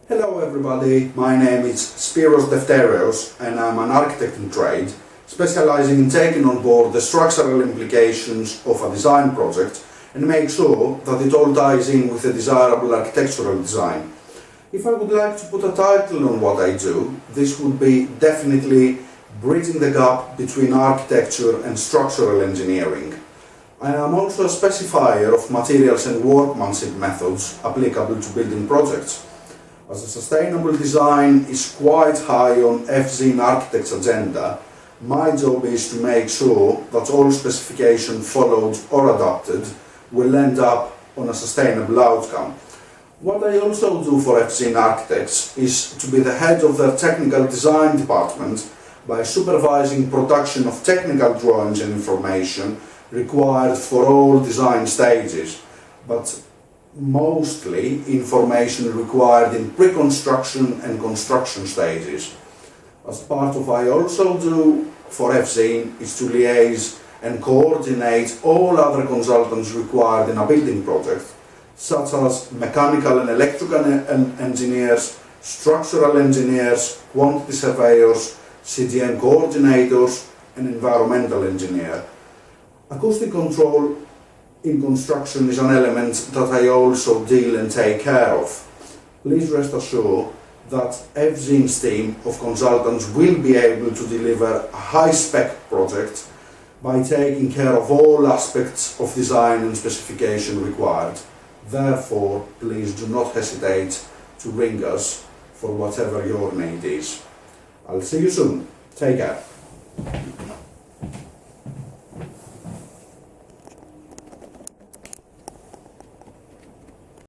Hello everybody, my name is Spiros Defterios and I'm an architect in trade, specializing in taking on board the structural implications of a design project and make sure that it all ties in with a desirable architectural design. If I would like to put a title on what I do, this would be definitely bridging the gap between architecture and structural engineering. I am also a specifier of materials and workmanship methods applicable to building projects. As a sustainable design is quite high on FZine Architect's agenda, my job is to make sure that all specifications followed or adopted will end up on a sustainable outcome. What I also do for FZine Architects is to be the head of their technical design department by supervising production of technical drawings and information required for all design stages, but mostly information required in pre-construction and construction stages. As part of what I also do for FZine is to liaise and coordinate all other consultants required in a building project, such as mechanical and electrical engineers, structural engineers, quantity surveyors, CDM coordinators and environmental engineer. Acoustic control in construction is an element that I also deal and take care of. Please rest assured that FZine's team of consultants will be able to deliver a high-spec project by taking care of all aspects of design and specification required. Therefore, please do not hesitate to ring us for whatever your need is. I'll see you soon. Take care.